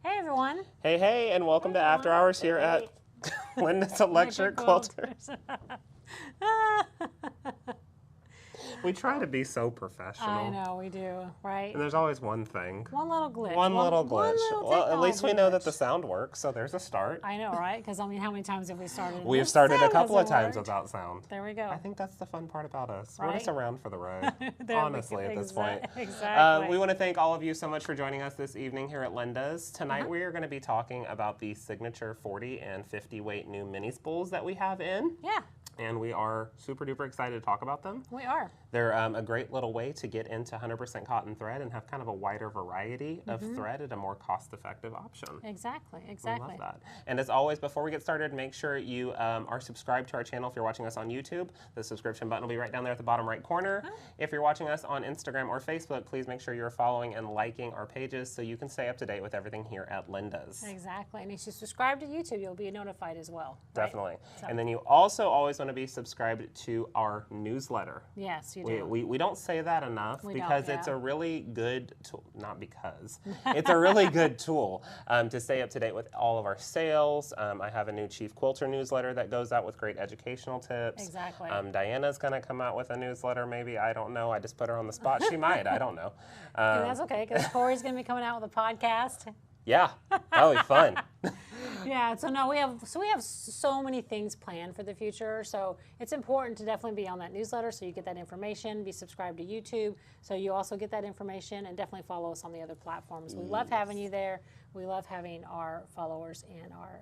Hey everyone. Hey, and welcome to After Hours here at Linda's Electric Quilters. We try to be so professional. I know, we do, right? And there's always one thing. One little glitch. One little glitch. Well, at least we know that the glitch. sound works, so there's a start. I know, right? Because, I mean, how many times have we started? We've This started a sound couple of hasn't times worked. without sound. There we go. I think that's the fun part about us. Right? We're just around for the ride, honestly, at this point. Exactly. We want to thank all of you so much for joining us this evening here at Linda's. Tonight we are going to be talking about the signature 40 and 50 weight new mini spools that we have in. Yeah, And we are super duper excited to talk about them. we are. They're a great little way to get into 100% cotton thread and have kind of a wider variety of thread at a more cost-effective option. Exactly. I love that. And as always, before we get started, make sure you are subscribed to our channel if you're watching us on YouTube. The subscription button will be right down there at the bottom right corner. If you're watching us on Instagram or Facebook, please make sure you're following and liking our pages so you can stay up to date with everything here at Linda's. Exactly. And if you subscribe to YouTube, you'll be notified as well. Right? Definitely. So- And then you also always want to be subscribed to our newsletter. Yes, you do. We don't say that enough We don't, because it's yeah. a really good tool, not because, it's a really good tool to stay up to date with all of our sales. I have a new Chief Quilter newsletter that goes out with great educational tips. Exactly. Diana's going to come out with a newsletter maybe, I don't know. I just put her on the spot. She might, I don't know. And that's okay, because Corey's going to be coming out with a podcast. Yeah, that'll be fun. Yeah, so no, we have so many things planned for the future. So it's important to definitely be on that newsletter so you get that information. Be subscribed to YouTube so you also get that information, and definitely follow us on the other platforms. We love having you there. We love having our followers and our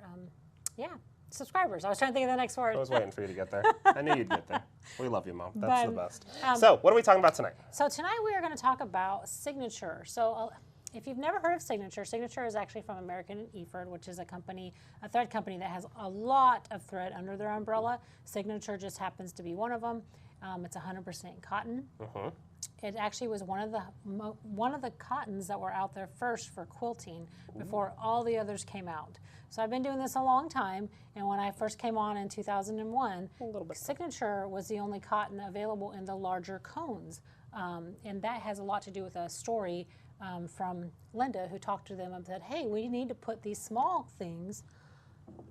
subscribers. I was trying to think of the next word. I was waiting for you to get there. I knew you'd get there. We love you, Mom. That's the best. um, So, what are we talking about tonight? So tonight we are going to talk about Signature. So if you've never heard of Signature, Signature is actually from American Eford, which is a company, a thread company that has a lot of thread under their umbrella. Signature just happens to be one of them. It's 100% cotton. It actually was one of the cottons that were out there first for quilting before all the others came out. So I've been doing this a long time, and when I first came on in 2001, Signature was the only cotton available in the larger cones. And that has a lot to do with a story from Linda, who talked to them and said, hey, we need to put these small things,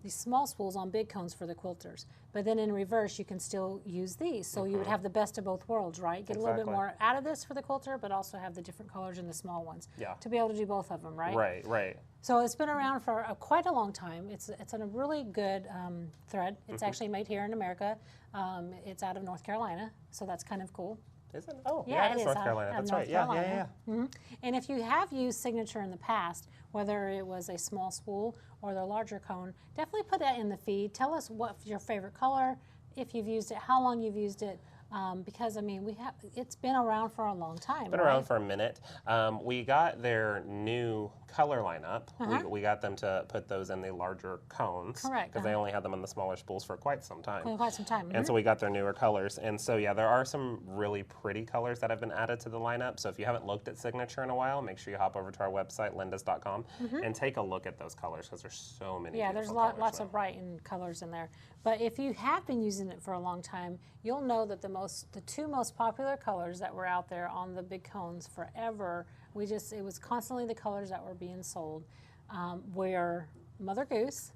these small spools on big cones for the quilters. But then in reverse, you can still use these. So you would have the best of both worlds, right? Get a little bit more out of this for the quilter, but also have the different colors in the small ones. Yeah. To be able to do both of them, right? Right. So it's been around for quite a long time. It's a really good thread. It's actually made here in America. It's out of North Carolina, so that's kind of cool. Is it? Oh, Yeah, it it is is North out Carolina. of That's North right. Yeah. Carolina. And if you have used Signature in the past, whether it was a small spool or the larger cone, definitely put that in the feed. Tell us what your favorite color, if you've used it, how long you've used it, because I mean it's been around for a long time. Been around for a minute. We got their new color lineup. We got them to put those in the larger cones. Correct. Because they only had them in the smaller spools for quite some time. Quite some time. And so we got their newer colors. And so, yeah, there are some really pretty colors that have been added to the lineup. So if you haven't looked at Signature in a while, make sure you hop over to our website, lindas.com, and take a look at those colors because there's so many Yeah, there's beautiful colors lots now. of bright and colors in there. But if you have been using it for a long time, you'll know that the two most popular colors that were out there on the big cones forever, it was constantly the colors that were being sold, were Mother Goose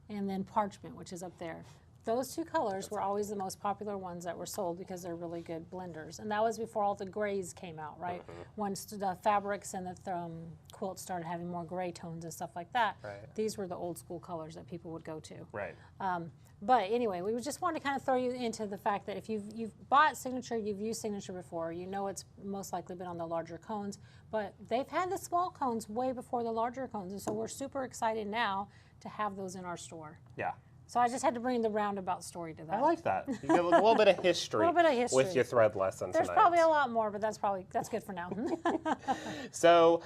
and then Parchment, which is up there. Those two colors were always the most popular ones that were sold because they're really good blenders. And that was before all the grays came out, right? Once the fabrics and the quilts started having more gray tones and stuff like that, these were the old school colors that people would go to. Right. But anyway, we just wanted to kind of throw you into the fact that if you've bought Signature, you've used Signature before, you know it's most likely been on the larger cones, but they've had the small cones way before the larger cones, and so we're super excited now to have those in our store. Yeah. So I just had to bring the roundabout story to that. I like that. You get a little bit of history, with your thread lesson There's tonight. probably a lot more, but that's good for now. So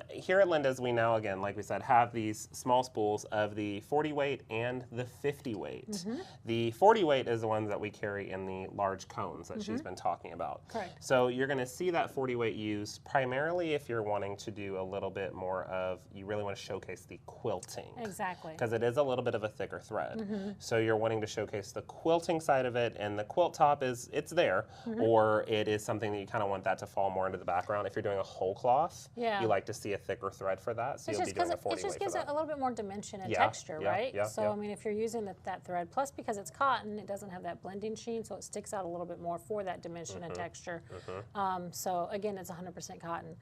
here at Linda's, we now, again, like we said, have these small spools of the 40 weight and the 50 weight. The 40 weight is the ones that we carry in the large cones that she's been talking about. Correct. So you're going to see that 40 weight used primarily if you're wanting to do a little bit more of, you really want to showcase the quilting. Exactly. Because it is a little bit of a thicker thread. So you're wanting to showcase the quilting side of it, and the quilt top it's there, or it is something that you kind of want that to fall more into the background. If you're doing a whole cloth, you like to see a thicker thread for that, so you'll be doing a 40 weight for that. It just gives it a little bit more dimension and texture, right? So I mean, if you're using that thread, plus because it's cotton, it doesn't have that blending sheen, so it sticks out a little bit more for that dimension and texture. So again, it's 100% cotton.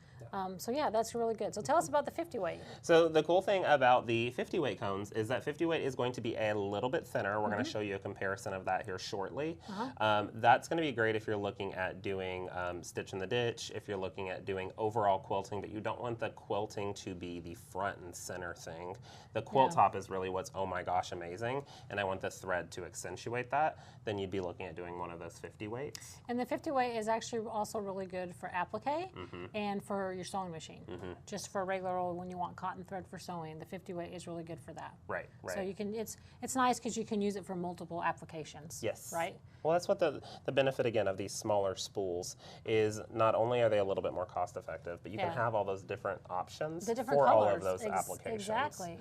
So yeah, that's really good. So tell us about the 50 weight. So the cool thing about the 50 weight cones is that 50 weight is going to be a little bit thinner. We're going to show you a comparison of that here shortly. That's going to be great if you're looking at doing stitch in the ditch, if you're looking at doing overall quilting, but you don't want the quilting to be the front and center thing. The quilt top is really what's, oh my gosh, amazing, and I want the thread to accentuate that. Then you'd be looking at doing one of those 50 weights. And the 50 weight is actually also really good for applique and for your sewing machine. Just for regular old, when you want cotton thread for sewing, the 50 weight is really good for that. Right. So you can, it's nice because you can use it for multiple applications. Yes. Right? Well, that's what the benefit, again, of these smaller spools is. Not only are they a little bit more cost effective, but you can have all those different options for all of those applications.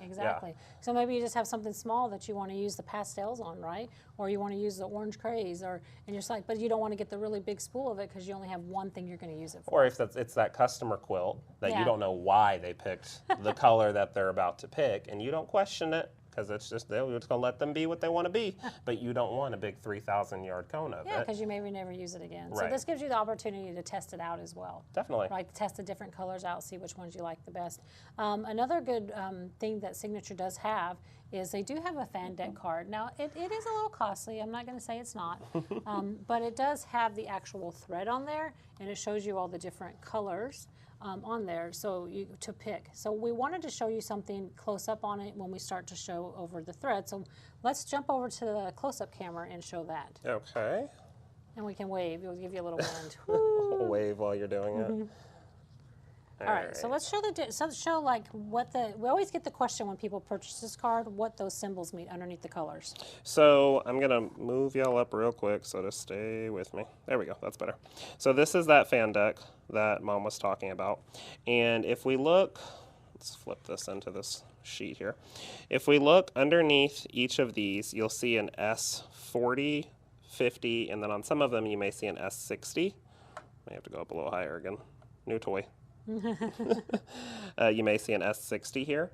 Exactly. So maybe you just have something small that you want to use the pastels on, right? Or you want to use the orange craze, and you're just like, but you don't want to get the really big spool of it because you only have one thing you're going to use it for. Or if it's that customer quilt that you don't know why they picked the color that they're about to pick, and you don't question it, because it's just, we're just going to let them be what they want to be, but you don't want a big 3,000-yard cone of it. Yeah, because you maybe never use it again. So this gives you the opportunity to test it out as well. Definitely. Right, test the different colors out, see which ones you like the best. Another good thing that Signature does have is they do have a fan deck card. Now, it is a little costly. I'm not going to say it's not, but it does have the actual thread on there, and it shows you all the different colors on there to pick. So we wanted to show you something close up on it when we start to show over the thread. So let's jump over to the close-up camera and show that. Okay. And we can wave. We'll give you a little wind. Wave while you're doing it. All right, so let's show like what we always get the question when people purchase this card, what those symbols mean underneath the colors. So I'm gonna move y'all up real quick, so just stay with me. There we go, that's better. So this is that fan deck that Mom was talking about. And if we look, let's flip this into this sheet here. If we look underneath each of these, you'll see an S40, 50, and then on some of them you may see an S60. I have to go up a little higher again. New toy. You may see an S60 here,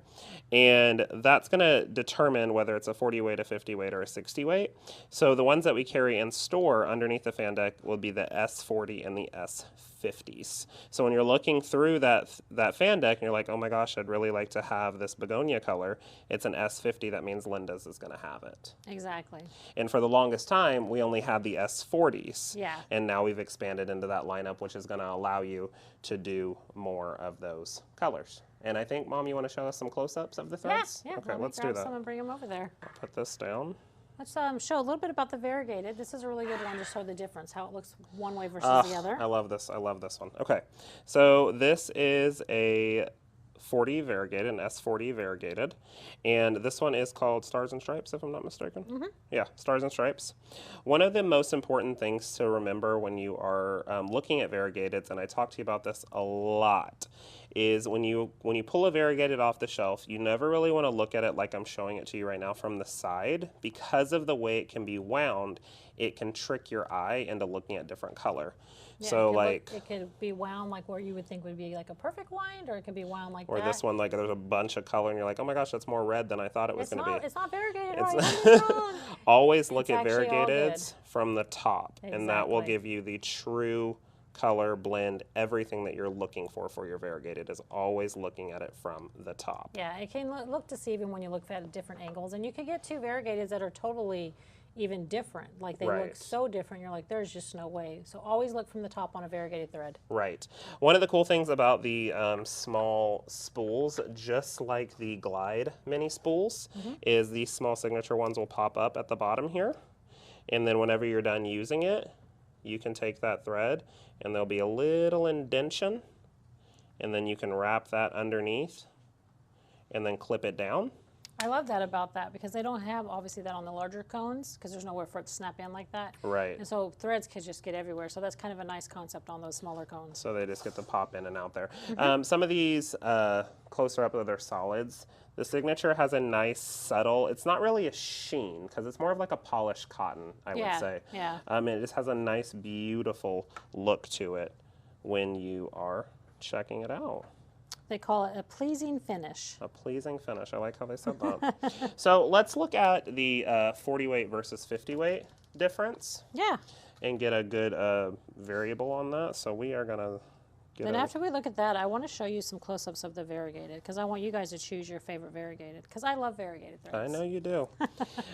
and that's going to determine whether it's a 40 weight, a 50 weight, or a 60 weight. So the ones that we carry in store underneath the fan deck will be the S40 and the S50s. So when you're looking through that fan deck and you're like, oh my gosh, I'd really like to have this begonia color, it's an S50. That means Linda's is going to have it. Exactly. And for the longest time, we only had the S40s. Yeah. And now we've expanded into that lineup, which is going to allow you to do more of those colors. And I think, Mom, you want to show us some close-ups of the threads? Yeah. Okay, let's do that. Some and bring them over there. I'll put this down. Let's show a little bit about the variegated. This is a really good one to show the difference, how it looks one way versus the other. I love this. I love this one. Okay, so this is a 40 variegated, an S40 variegated, and this one is called Stars and Stripes, if I'm not mistaken. Yeah, Stars and Stripes. One of the most important things to remember when you are looking at variegateds, and I talk to you about this a lot, is when you pull a variegated off the shelf, you never really want to look at it like I'm showing it to you right now from the side. Because of the way it can be wound, it can trick your eye into looking at different color. Yeah, so it could be wound like where you would think would be like a perfect wind, or it could be wound like that. Or this one, like there's a bunch of color and you're like, oh my gosh, that's more red than I thought it was going to be. It's not variegated right. Always look at variegateds from the top, and that will Exactly. give you the true color blend. Everything that you're looking for your variegated is always looking at it from the top. Yeah, it can look deceiving when you look at different angles, and you could get two variegateds that are totally even different. Like they look so different, you're like, there's just no way. So always look from the top on a variegated thread. Right. One of the cool things about the small spools, just like the Glide mini spools, is these small signature ones will pop up at the bottom here. And then whenever you're done using it, you can take that thread and there'll be a little indention, and then you can wrap that underneath and then clip it down. I love that about that, because they don't have obviously that on the larger cones, because there's nowhere for it to snap in like that. Right. And so threads could just get everywhere. So that's kind of a nice concept on those smaller cones. So they just get to pop in and out there. Some of these closer up, they're solids. The Signature has a nice subtle, it's not really a sheen because it's more of like a polished cotton, I would say. Yeah. It just has a nice, beautiful look to it when you are checking it out. They call it a pleasing finish. A pleasing finish. I like how they said that. So let's look at the 40 weight versus 50 weight difference. Yeah. And get a good variable on that. So we are going to get Then after we look at that, I want to show you some close-ups of the variegated because I want you guys to choose your favorite variegated because I love variegated threads. I know you do. All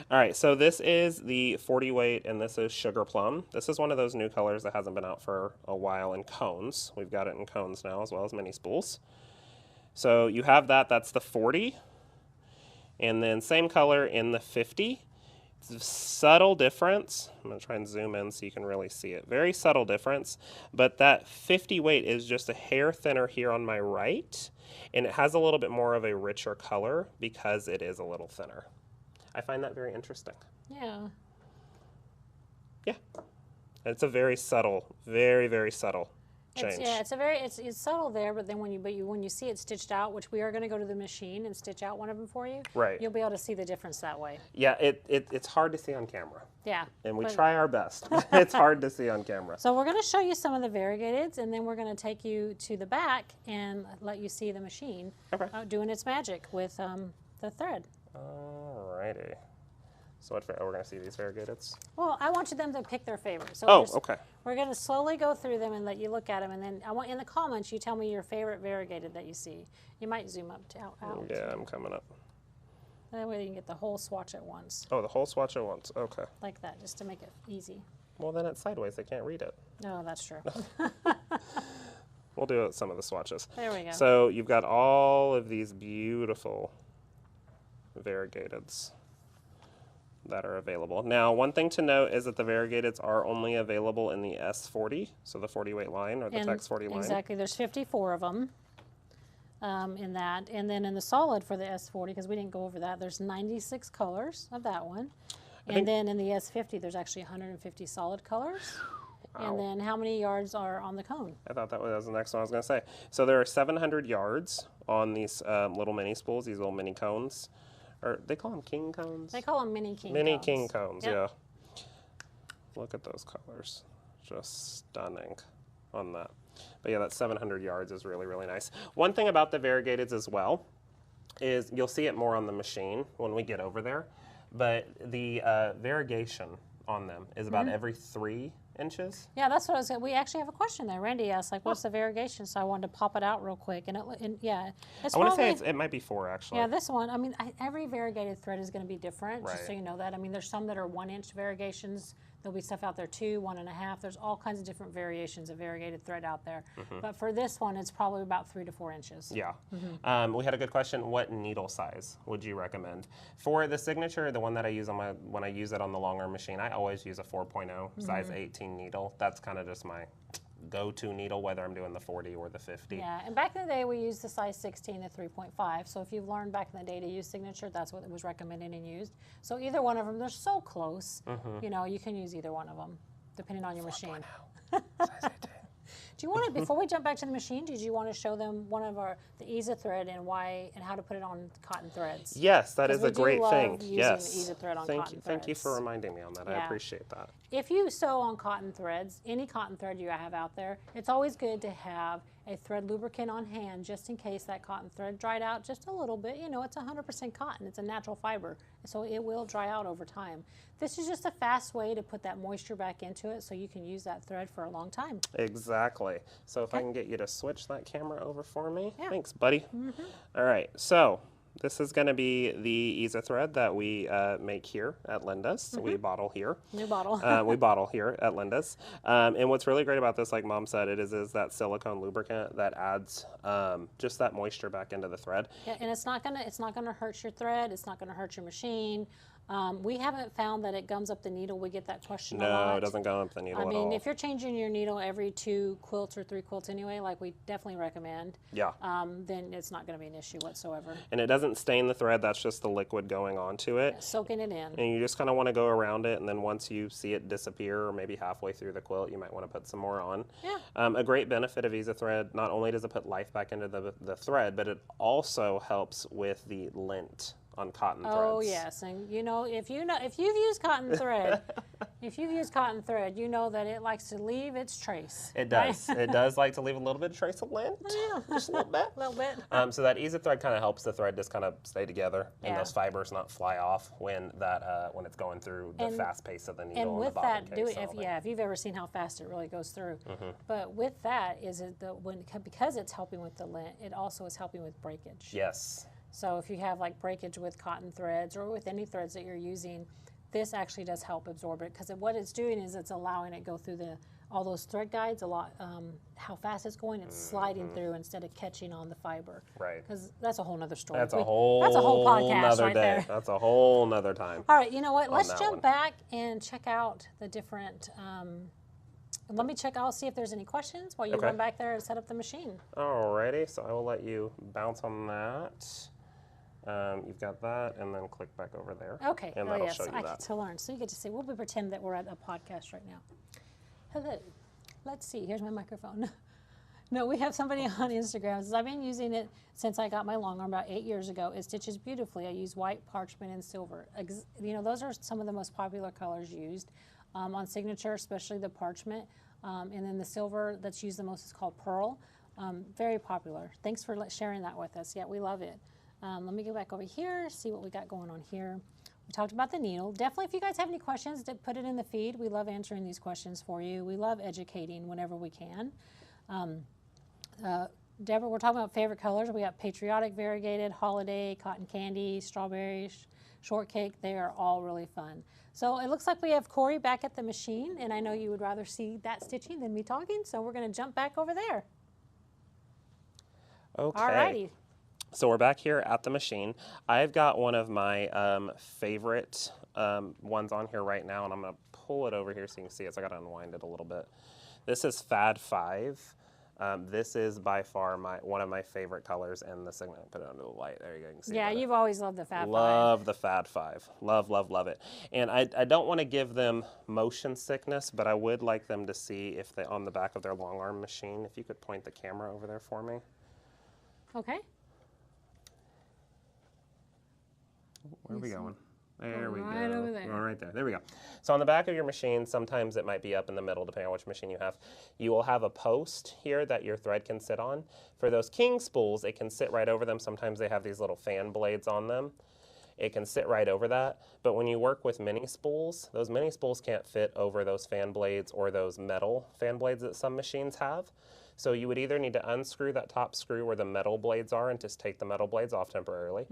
right, so this is the 40 weight and this is Sugar Plum. This is one of those new colors that hasn't been out for a while in cones. We've got it in cones now as well as mini spools. So you have that, that's the 40. And then same color in the 50. It's a subtle difference. I'm going to try and zoom in so you can really see it. Very subtle difference, but that 50 weight is just a hair thinner here on my right, and it has a little bit more of a richer color because it is a little thinner. I find that very interesting. Yeah. Yeah. It's a very subtle, very, very subtle change. It's subtle there, but then when you see it stitched out, which we are going to go to the machine and stitch out one of them for you, right, you'll be able to see the difference that way. Yeah, it's hard to see on camera. Yeah. And we try our best. It's hard to see on camera. So we're going to show you some of the variegateds, and then we're going to take you to the back and let you see the machine doing its magic with the thread. Alrighty. So we're going to see these variegateds? Well, I want them to pick their favorite. So okay. We're going to slowly go through them and let you look at them, and then I want in the comments you tell me your favorite variegated that you see. You might zoom up out. Yeah, I'm coming up. That way you can get the whole swatch at once. Oh, the whole swatch at once. Okay. Like that, just to make it easy. Well, then it's sideways. They can't read it. No, that's true. We'll do some of the swatches. There we go. So you've got all of these beautiful variegateds that are available. Now, one thing to note is that the variegateds are only available in the S40, so the 40 weight line or the Tex 40 line. Exactly. There's 54 of them in that. And then in the solid for the S40, because we didn't go over that, there's 96 colors of that one. And then in the S50, there's actually 150 solid colors. Wow. And then how many yards are on the cone? I thought that was the next one I was going to say. So there are 700 yards on these little mini spools, these little mini cones. Or they call them king cones? They call them mini king cones. Mini king cones, yep. Yeah. Look at those colors. Just stunning on that. But yeah, that 700 yards is really, really nice. One thing about the variegateds as well is you'll see it more on the machine when we get over there, but the variegation on them is about every 3 inches. Yeah, that's what I was saying. We actually have a question there. Randy asked, like, what's the variegation? So I wanted to pop it out real quick. And yeah. I want to say it might be 4, actually. Yeah, this one, I mean, every variegated thread is going to be different, right. Just so you know that. I mean, there's some that are 1-inch variegations. There'll be stuff out there 2, 1.5. There's all kinds of different variations of variegated thread out there. But for this one, it's probably about 3 to 4 inches. Yeah. We had a good question. What needle size would you recommend? For the Signature, the one that I use when I use it on the long arm machine, I always use a 4.0 size 18 needle. That's kind of just my go-to needle, whether I'm doing the 40 or the 50. Yeah, and back in the day, we used the size 16 to 3.5. So if you've learned back in the day to use Signature, that's what it was recommended and used. So either one of them, they're so close, you know, you can use either one of them, depending on your machine. Size 18. Do you want to, before we jump back to the machine, did you want to show them the Ease thread and how to put it on cotton threads? Yes, that is a great thing. Yes. Ease thread on cotton threads. Thank you for reminding me on that. Yeah. I appreciate that. If you sew on cotton threads, any cotton thread you have out there, it's always good to have a thread lubricant on hand just in case that cotton thread dried out just a little bit. You know, it's 100% cotton. It's a natural fiber, so it will dry out over time. This is just a fast way to put that moisture back into it so you can use that thread for a long time. Exactly. So if I can get you to switch that camera over for me. Yeah. Thanks, buddy. All right, so this is going to be the Ease thread that we make here at Linda's. We bottle here. New bottle. We bottle here at Linda's. And what's really great about this, like Mom said, it is that silicone lubricant that adds just that moisture back into the thread. Yeah, and it's not gonna hurt your thread. It's not gonna hurt your machine. We haven't found that it gums up the needle. We get that question a No, lot. it doesn't go up the needle I at mean, all. if you're changing your needle every 2 quilts or 3 quilts anyway, like we definitely recommend, Yeah. then it's not going to be an issue whatsoever. And it doesn't stain the thread. That's just the liquid going onto it. Soaking it in. And you just kind of want to go around it, and then once you see it disappear, or maybe halfway through the quilt, you might want to put some more on. Yeah. A great benefit of EasyThread, not only does it put life back into the thread, but it also helps with the lint on cotton threads. Oh yes, and if you've used cotton thread, you know that it likes to leave its trace. It does. It does like to leave a little bit of trace of lint, just a little bit. A little bit. So that EasyThread kind of helps the thread just kind of stay together, and Yeah. those fibers not fly off when it's going through the fast pace of the needle. And with the that, bobbin case and all that. if you've ever seen how fast it really goes through, but with that because it's helping with the lint, it also is helping with breakage. Yes. So if you have like breakage with cotton threads or with any threads that you're using, this actually does help absorb it, because what it's doing is it's allowing it to go through all those thread guides a lot. How fast it's going, it's sliding through instead of catching on the fiber. Right. Because that's a whole nother story. That's a whole podcast nother right day. there. That's a whole nother time. All right, you know what? Let's that jump one. back and check out the different. Let me check. I'll see if there's any questions while you Okay. run back there and set up the machine. Alrighty, so I will let you bounce on that. You've got that, and then click back over there. Okay. And oh that'll yes, show you I that. get to learn. So you get to see. We'll pretend that we're at a podcast right now. Hello. Let's see. Here's my microphone. No, we have somebody on Instagram. Says, I've been using it since I got my long arm about 8 years ago. It stitches beautifully. I use white, parchment, and silver. Those are some of the most popular colors used on Signature, especially the parchment. And then the silver that's used the most is called pearl. Very popular. Thanks for sharing that with us. Yeah, we love it. Let me go back over here, see what we got going on here. We talked about the needle. Definitely, if you guys have any questions, put it in the feed. We love answering these questions for you. We love educating whenever we can. Deborah, we're talking about favorite colors. We got patriotic, variegated, holiday, cotton candy, strawberry, shortcake. They are all really fun. So it looks like we have Corey back at the machine, and I know you would rather see that stitching than me talking, so we're going to jump back over there. Okay. Alrighty. So we're back here at the machine. I've got one of my favorite ones on here right now, and I'm going to pull it over here so you can see it. So I got to unwind it a little bit. This is Fad 5. This is by far one of my favorite colors in the Signet. Put it under the light. There you go. You can see Yeah, it better. you've always loved the Fad 5. Love the Fad 5. Love, love, love it. And I don't want to give them motion sickness, but I would like them to see if they on the back of their long arm machine, if you could point the camera over there for me. Okay. Where are we going? There we go. Right over there. Going right there. There we go. So on the back of your machine, sometimes it might be up in the middle, depending on which machine you have. You will have a post here that your thread can sit on. For those king spools, it can sit right over them. Sometimes they have these little fan blades on them. It can sit right over that. But when you work with mini spools, those mini spools can't fit over those fan blades or those metal fan blades that some machines have. So you would either need to unscrew that top screw where the metal blades are and just take the metal blades off temporarily.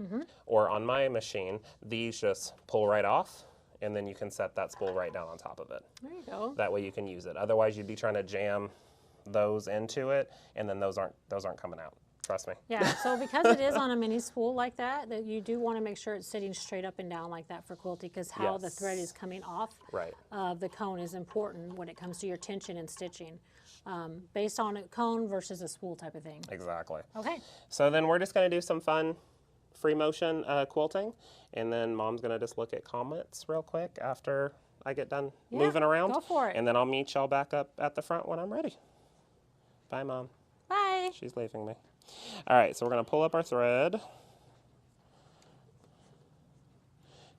Or on my machine, these just pull right off, and then you can set that spool right down on top of it. There you go. That way you can use it. Otherwise, you'd be trying to jam those into it, and then those aren't coming out. Trust me. Yeah, so because it is on a mini spool like that you do want to make sure it's sitting straight up and down like that for quilting, because how the thread is coming off Right. of the cone is important when it comes to your tension and stitching, based on a cone versus a spool type of thing. Exactly. Okay. So then we're just going to do some fun free motion quilting, and then Mom's going to just look at comments real quick after I get done moving around. Go for it. And then I'll meet y'all back up at the front when I'm ready. Bye, Mom. Bye. She's leaving me. All right, so we're going to pull up our thread.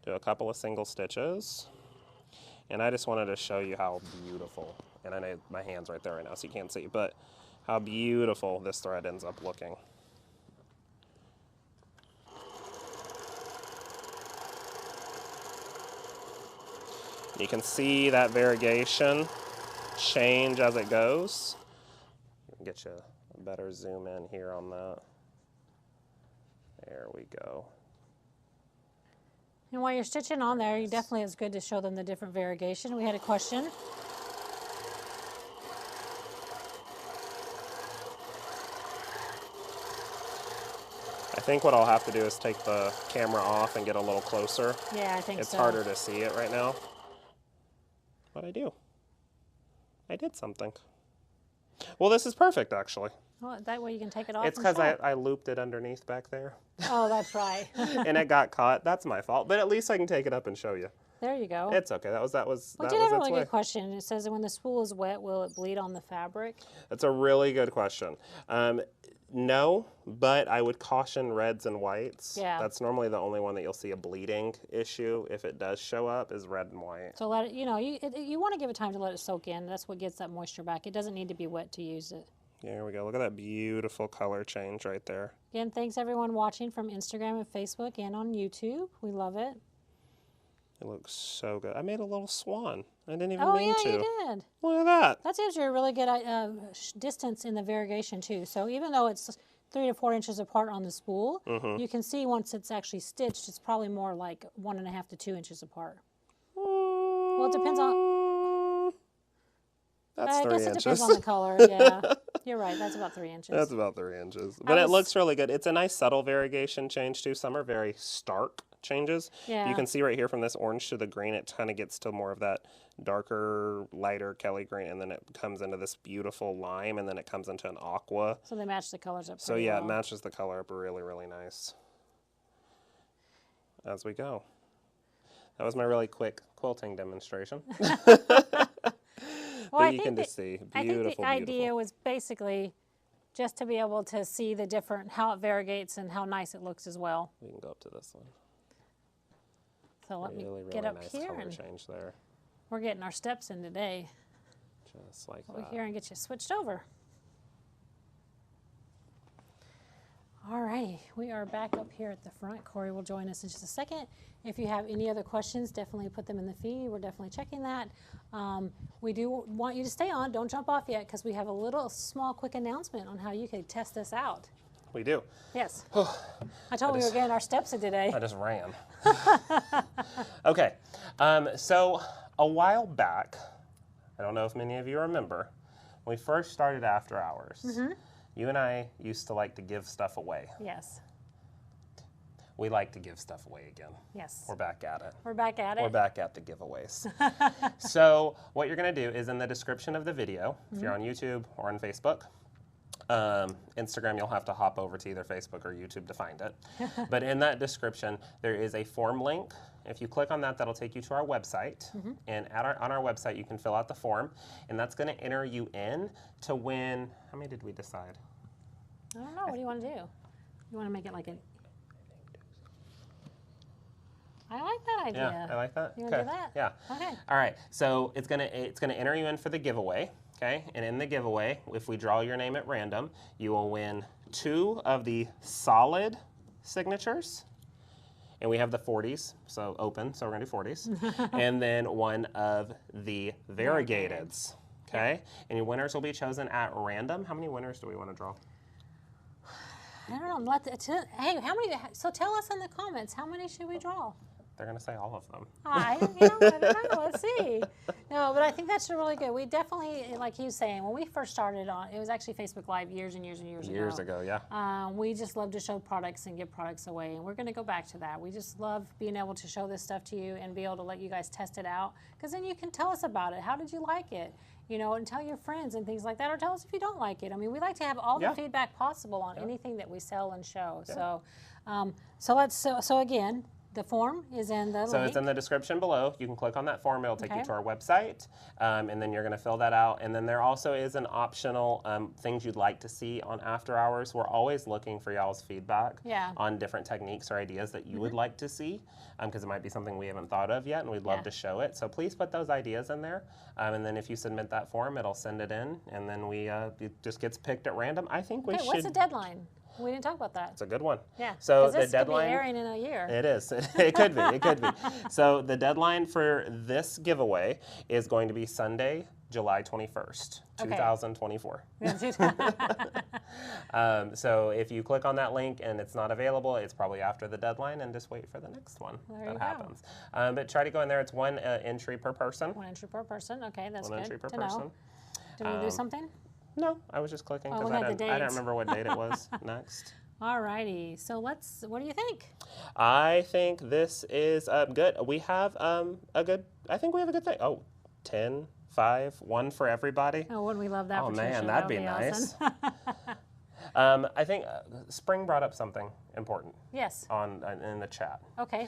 Do a couple of single stitches. And I just wanted to show you how beautiful, and I know my hand's right there right now so you can't see, but how beautiful this thread ends up looking. You can see that variegation change as it goes. Get you a better zoom in here on that. There we go. And while you're stitching on there, definitely it's good to show them the different variegation. We had a question. I think what I'll have to do is take the camera off and get a little closer. Yeah, I think It's so. harder to see it right now. But I do. I did something. Well, this is perfect, actually. Well, that way you can take it off. It's because I looped it underneath back there. Oh, that's right. And it got caught. That's my fault. But at least I can take it up and show you. There you go. It's okay. That was We that did was have a its really way. good question. It says, when the spool is wet, will it bleed on the fabric? That's a really good question. No, but I would caution reds and whites. Yeah. That's normally the only one that you'll see a bleeding issue if it does show up is red and white. So let it, you want to give it time to let it soak in. That's what gets that moisture back. It doesn't need to be wet to use it. There we go. Look at that beautiful color change right there. Again, thanks everyone watching from Instagram and Facebook and on YouTube. We love it. It looks so good. I made a little swan. I didn't even Oh, mean yeah, to. you did. Look at that. That gives you a really good distance in the variegation too. So even though it's 3 to 4 inches apart on the spool, you can see once it's actually stitched, it's probably more like 1.5 to 2 inches apart. Well, it depends on. That's I 3 guess inches. it depends on the color. Yeah, you're right. That's about 3 inches. That's about 3 inches. But it looks really good. It's a nice subtle variegation change too. Some are very stark changes. Yeah. You can see right here from this orange to the green, it kind of gets to more of that darker, lighter Kelly green, and then it comes into this beautiful lime, and then it comes into an aqua. So they match the colors up. So pretty yeah, well. it matches the color up really, really nice. As we go. That was my really quick quilting demonstration. Well, But you can just see, I think beautiful, the idea beautiful. was basically just to be able to see the different, how it variegates and how nice it looks as well. We can go up to this one. So let Really, me really get up nice here, color and change there. we're getting our steps in today. Just like Over that. here and get you switched over. All right, we are back up here at the front. Corey will join us in just a second. If you have any other questions, definitely put them in the feed. We're definitely checking that. We do want you to stay on. Don't jump off yet, because we have a little small quick announcement on how you can test this out. We do. Yes. I told we were getting our steps in today. I just ran. Okay, so a while back, I don't know if many of you remember, when we first started After Hours, you and I used to like to give stuff away. Yes. We like to give stuff away again. Yes. We're back at it. We're back at it. We're back at the giveaways. So what you're going to do is in the description of the video, if you're on YouTube or on Facebook, Instagram, you'll have to hop over to either Facebook or YouTube to find it. But in that description, there is a form link. If you click on that, that'll take you to our website. And on our website, you can fill out the form. And that's going to enter you in to win. How many did we decide? I don't know. What do you want to do? You want to make it like a... I like that idea. Yeah, I like that. You want to do that? Yeah. Okay. All right. So it's gonna enter you in for the giveaway. Okay. And in the giveaway, if we draw your name at random, you will win 2 of the solid signatures. And we have the 40s, so open. So we're gonna do 40s, and then 1 of the variegateds. Okay. And your winners will be chosen at random. How many winners do we want to draw? I don't know. Hey, how many? So tell us in the comments, how many should we draw? They're gonna say all of them. I don't know. Let's see. No, but I think that's really good. We definitely, like he was saying, when we first started on, it was actually Facebook Live years and years and years ago. Years ago, yeah. We just love to show products and give products away, and we're going to go back to that. We just love being able to show this stuff to you and be able to let you guys test it out, because then you can tell us about it. How did you like it? You know, and tell your friends and things like that, or tell us if you don't like it. I mean, we like to have all the feedback possible on anything that we sell and show. Yeah. So again, the form is in the link. So it's in the description below. You can click on that form. It'll take you to our website, and then you're going to fill that out. And then there also is an optional things you'd like to see on After Hours. We're always looking for y'all's feedback on different techniques or ideas that you would like to see, because it might be something we haven't thought of yet, and we'd love to show it. So please put those ideas in there. And then if you submit that form, it'll send it in, and then it just gets picked at random. I think we should. What's the deadline? We didn't talk about that. It's a good one. Yeah. So this the deadline. could be airing in a year. It is. It could be. It could be. So the deadline for this giveaway is going to be Sunday, July 21st, 2024. So if you click on that link and it's not available, it's probably after the deadline, and just wait for the next one that happens. But try to go in there. It's 1 entry per person. 1 entry per person. Okay, that's good. 1 entry per to person. know. Do we do something? No, I was just clicking because we I had the didn't dates. remember what date it was next. Alrighty, so what do you think? I think this is good. We have I think we have a good thing. Oh, 10, 5, 1 for everybody. Oh, wouldn't we love that, Oh Patricia? man, That that'd be would nice. awesome. I think Spring brought up something important Yes. in the chat. Okay.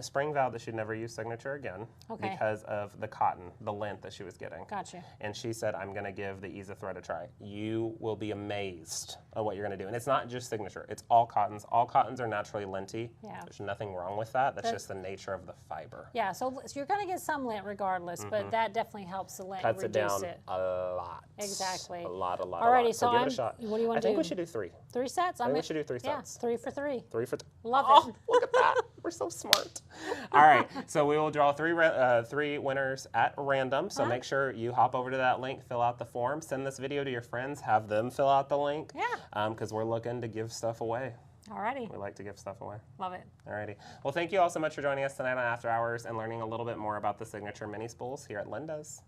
Spring vowed that she'd never use Signature again Okay. because of the cotton, the lint that she was getting. Gotcha. And she said, I'm going to give the Ease of Thread a try. You will be amazed at what you're going to do. And it's not just Signature, it's all cottons. All cottons are naturally linty. Yeah. There's nothing wrong with that. That's just the nature of the fiber. Yeah, so you're going to get some lint regardless, but that definitely helps the lint Cuts reduce it down a lot. Exactly. A lot. Alrighty, So give it a I'm- shot. what do you wanna I think do? we should do 3. 3 sets? I think we should do 3 Yeah, sets. 3 for 3. 3 for Love oh, it. look at that. We're so smart. All right, so we will draw 3 winners at random. So make sure you hop over to that link, fill out the form, send this video to your friends, have them fill out the link. Yeah. Because we're looking to give stuff away. Alrighty. We like to give stuff away. Love it. Alrighty. Well, thank you all so much for joining us tonight on After Hours and learning a little bit more about the Signature Mini Spools here at Linda's.